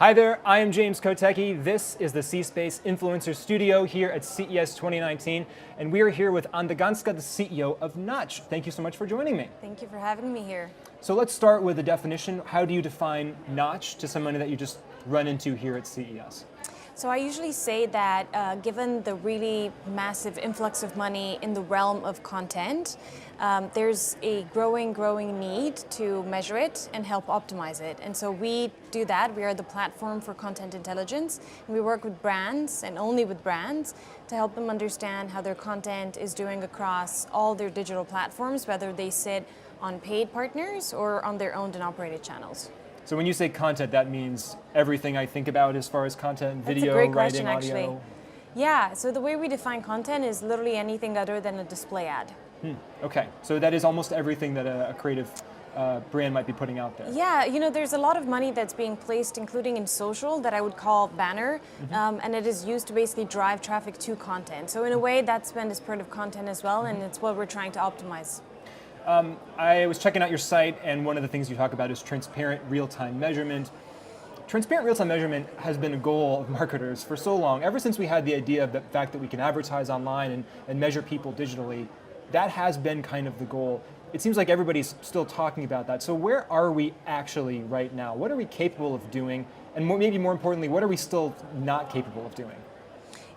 Hi there, I am James Kotecki. This is the C-Space Influencer Studio here at CES 2019, and we are here with Gansca, the CEO of Knotch. Thank you so much for joining me. Thank you for having me here. So let's start with a definition. How do you define Knotch to somebody that you just run into here at CES? So I usually say that given the really massive influx of money in the realm of content, there's a growing need to measure it and help optimize it. And so we do that. We are the platform for content intelligence. And we work with brands and only with brands to help them understand how their content is doing across all their digital platforms, whether they sit on paid partners or on their owned and operated channels. So when you say content, that means everything I think about as far as content, video, That's a great writing, question, audio? actually. Yeah, so the way we define content is literally anything other than a display ad. Okay, so that is almost everything that a creative brand might be putting out there. Yeah, you know, there's a lot of money that's being placed, including in social, that I would call banner, and it is used to basically drive traffic to content. So in a way, that spend is part of content as well, and it's what we're trying to optimize. I was checking out your site, and one of the things you talk about is transparent real-time measurement. Transparent real-time measurement has been a goal of marketers for so long. Ever since we had the idea of the fact that we can advertise online and measure people digitally, that has been kind of the goal. It seems like everybody's still talking about that. So where are we actually right now? What are we capable of doing? And maybe more importantly, what are we still not capable of doing?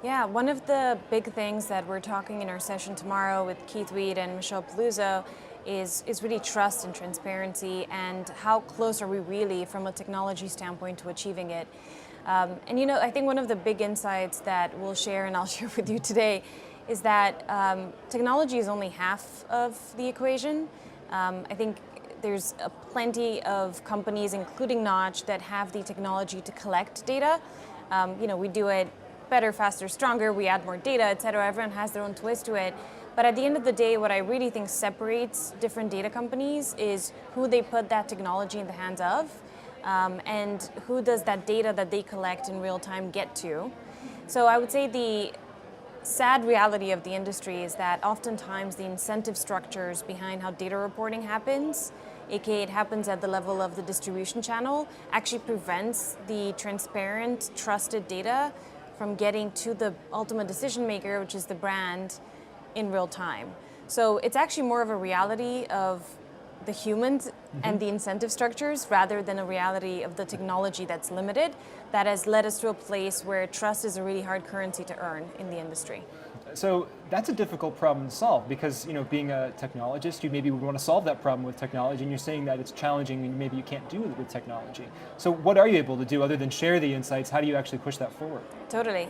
Yeah, one of the big things that we're talking in our session tomorrow with Keith Weed and Michelle Paluzzo is really trust and transparency, and how close are we really from a technology standpoint to achieving it. And you know, I think one of the big insights that we'll share and I'll share with you today is that technology is only half of the equation. I think there's plenty of companies, including Knotch, that have the technology to collect data. You know, we do it better, faster, stronger, we add more data, et cetera. Everyone has their own twist to it. But at the end of the day, what I really think separates different data companies is who they put that technology in the hands of, and who does that data that they collect in real time get to. So I would say the sad reality of the industry is that oftentimes the incentive structures behind how data reporting happens, aka it happens at the level of the distribution channel, actually prevents the transparent, trusted data from getting to the ultimate decision maker, which is the brand, in real time. So it's actually more of a reality of the humans and the incentive structures rather than a reality of the technology that's limited, that has led us to a place where trust is a really hard currency to earn in the industry. So that's a difficult problem to solve because, you know, being a technologist, you maybe would want to solve that problem with technology, and you're saying that it's challenging and maybe you can't do it with technology. So what are you able to do other than share the insights? How do you actually push that forward? Totally.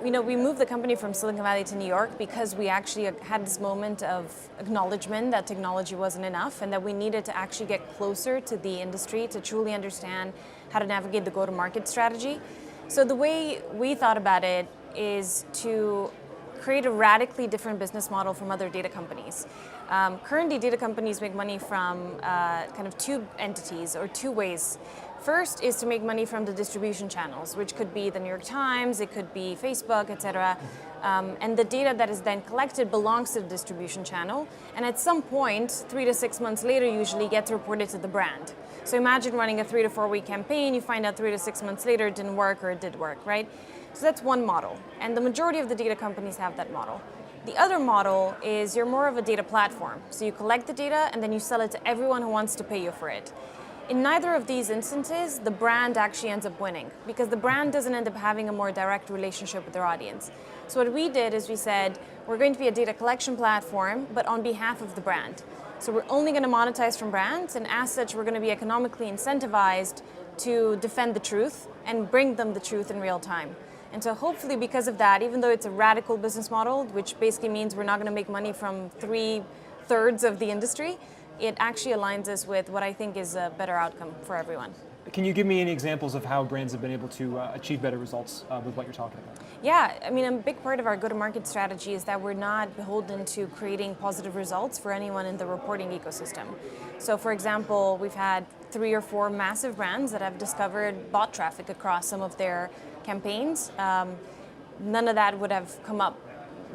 You know, we moved the company from Silicon Valley to New York because we actually had this moment of acknowledgement that technology wasn't enough and that we needed to actually get closer to the industry to truly understand how to navigate the go-to-market strategy. So the way we thought about it is to create a radically different business model from other data companies. Currently, data companies make money from kind of two entities or two ways. First is to make money from the distribution channels, which could be the New York Times, it could be Facebook, etc. And the data that is then collected belongs to the distribution channel, and at some point, 3 to 6 months later, usually gets reported to the brand. So imagine running a 3 to 4 week campaign, you find out 3 to 6 months later it didn't work or it did work, right? So that's one model, and the majority of the data companies have that model. The other model is you're more of a data platform. So you collect the data and then you sell it to everyone who wants to pay you for it. In neither of these instances, the brand actually ends up winning because the brand doesn't end up having a more direct relationship with their audience. So what we did is we said, we're going to be a data collection platform, but on behalf of the brand. So we're only going to monetize from brands, and as such, we're going to be economically incentivized to defend the truth and bring them the truth in real time. And so hopefully because of that, even though it's a radical business model, which basically means we're not going to make money from 3/3 of the industry, it actually aligns us with what I think is a better outcome for everyone. Can you give me any examples of how brands have been able to achieve better results with what you're talking about? Yeah, I mean, a big part of our go-to-market strategy is that we're not beholden to creating positive results for anyone in the reporting ecosystem. So for example, we've had 3 or 4 massive brands that have discovered bot traffic across some of their campaigns. None of that would have come up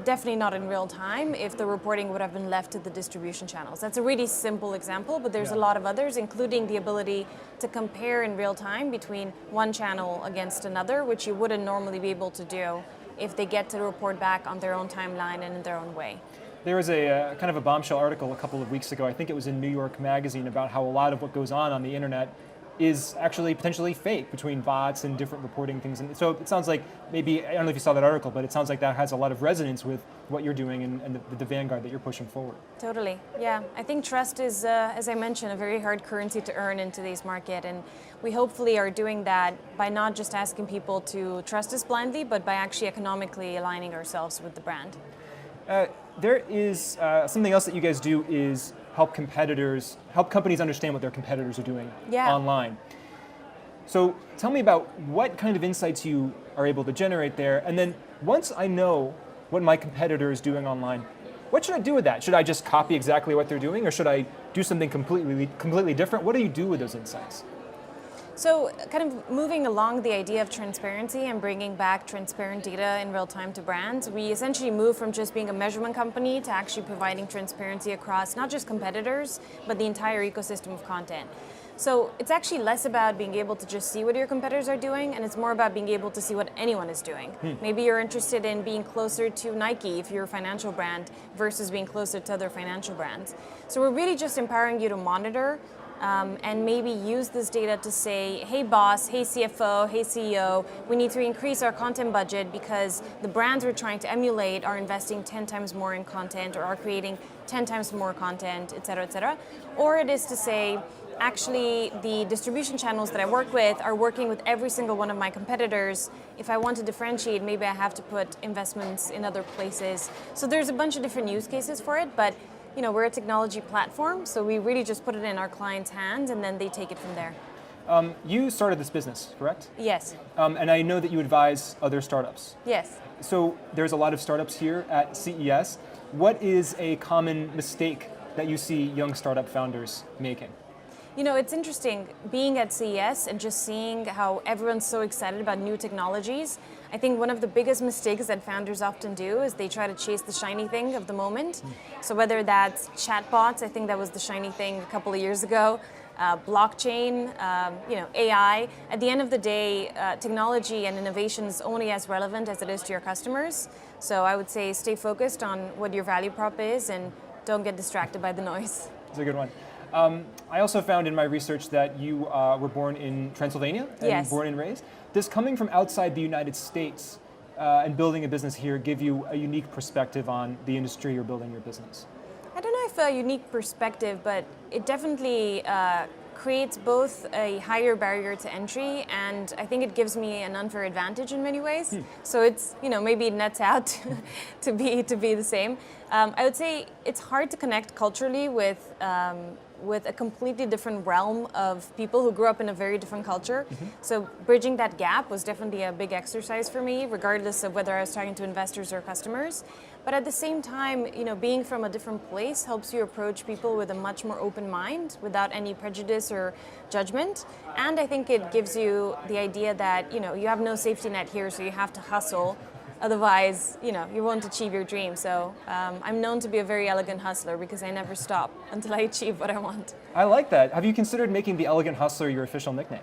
definitely not in real time if the reporting would have been left to the distribution channels. That's a really simple example, but there's a lot of others, including the ability to compare in real time between one channel against another, which you wouldn't normally be able to do if they get to report back on their own timeline and in their own way. There was a kind of a bombshell article a couple of weeks ago, I think it was in New York Magazine, about how a lot of what goes on the internet is actually potentially fake between bots and different reporting things. And so it sounds like maybe, I don't know if you saw that article, but it sounds like that has a lot of resonance with what you're doing and the vanguard that you're pushing forward. Totally, yeah. I think trust is, as I mentioned, a very hard currency to earn in today's market. And we hopefully are doing that by not just asking people to trust us blindly, but by actually economically aligning ourselves with the brand. There is something else that you guys do is help companies understand what their competitors are doing online. So tell me about what kind of insights you are able to generate there, and then once I know what my competitor is doing online, what should I do with that? Should I just copy exactly what they're doing, or should I do something completely different? What do you do with those insights? So kind of moving along the idea of transparency and bringing back transparent data in real time to brands, we essentially move from just being a measurement company to actually providing transparency across not just competitors, but the entire ecosystem of content. So it's actually less about being able to just see what your competitors are doing, and it's more about being able to see what anyone is doing. Maybe you're interested in being closer to Nike if you're a financial brand versus being closer to other financial brands. So we're really just empowering you to monitor and maybe use this data to say, hey boss, hey CFO, hey CEO, we need to increase our content budget because the brands we're trying to emulate are investing 10 times more in content or are creating 10 times more content, et cetera, et cetera. Or it is to say, actually, the distribution channels that I work with are working with every single one of my competitors. If I want to differentiate, maybe I have to put investments in other places. So there's a bunch of different use cases for it, but we're a technology platform, so we really just put it in our clients' hands and then they take it from there. You started this business, correct? Yes. And I know that you advise other startups. Yes. So there's a lot of startups here at CES. What is a common mistake that you see young startup founders making? It's interesting being at CES and just seeing how everyone's so excited about new technologies. I think one of the biggest mistakes that founders often do is they try to chase the shiny thing of the moment. So whether that's chatbots, I think that was the shiny thing a couple of years ago, blockchain, AI. At the end of the day, technology and innovation is only as relevant as it is to your customers. So I would say stay focused on what your value prop is and don't get distracted by the noise. That's a good one. I also found in my research that you were born in Transylvania and born and raised. Does coming from outside the United States and building a business here give you a unique perspective on the industry you're building your business? I don't know if a unique perspective, but it definitely creates both a higher barrier to entry, and I think it gives me an unfair advantage in many ways. So it's, maybe it nets out to be the same. I would say it's hard to connect culturally with a completely different realm of people who grew up in a very different culture. So bridging that gap was definitely a big exercise for me, regardless of whether I was talking to investors or customers. But at the same time, being from a different place helps you approach people with a much more open mind without any prejudice or judgment. And I think it gives you the idea that, you have no safety net here, so you have to hustle. Otherwise, you won't achieve your dream. So I'm known to be a very elegant hustler because I never stop until I achieve what I want. I like that. Have you considered making the Elegant Hustler your official nickname?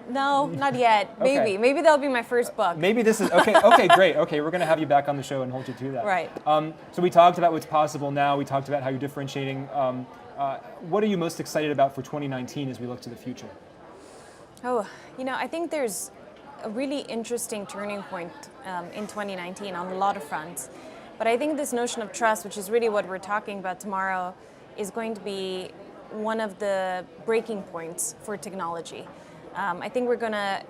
No, not yet. Okay. Maybe that'll be my first book. Maybe this is, okay, okay, great. Okay, we're going to have you back on the show and hold you to that. Right. So we talked about what's possible now. We talked about how you're differentiating. What are you most excited about for 2019 as we look to the future? Oh, I think there's a really interesting turning point in 2019 on a lot of fronts. But I think this notion of trust, which is really what we're talking about tomorrow, is going to be one of the breaking points for technology. I think we're going to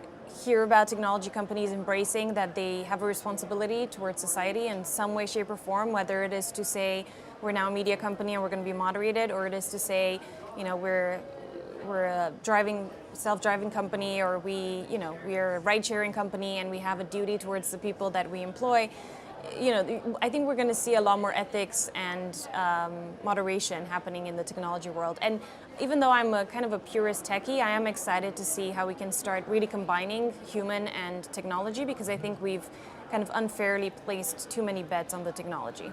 hear about technology companies embracing that they have a responsibility towards society in some way, shape, or form, whether it is to say we're now a media company and we're going to be moderated, or it is to say, we're a self-driving company, or we're a ride-sharing company and we have a duty towards the people that we employ. I think we're going to see a lot more ethics and moderation happening in the technology world. And even though I'm a kind of a purist techie, I am excited to see how we can start really combining human and technology, because I think we've kind of unfairly placed too many bets on the technology.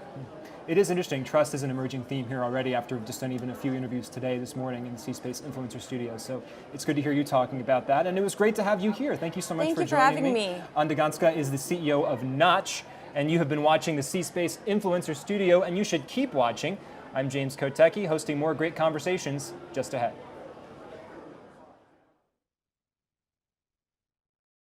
It is interesting. Trust is an emerging theme here already after we've just done even a few interviews today, this morning in C-Space Influencer Studio. So it's good to hear you talking about that. And it was great to have you here. Thank you so much Thank for you for joining having me. me. Anda Gansca is the CEO of Knotch, and you have been watching the C-Space Influencer Studio, and you should keep watching. I'm James Kotecki, hosting more great conversations just ahead.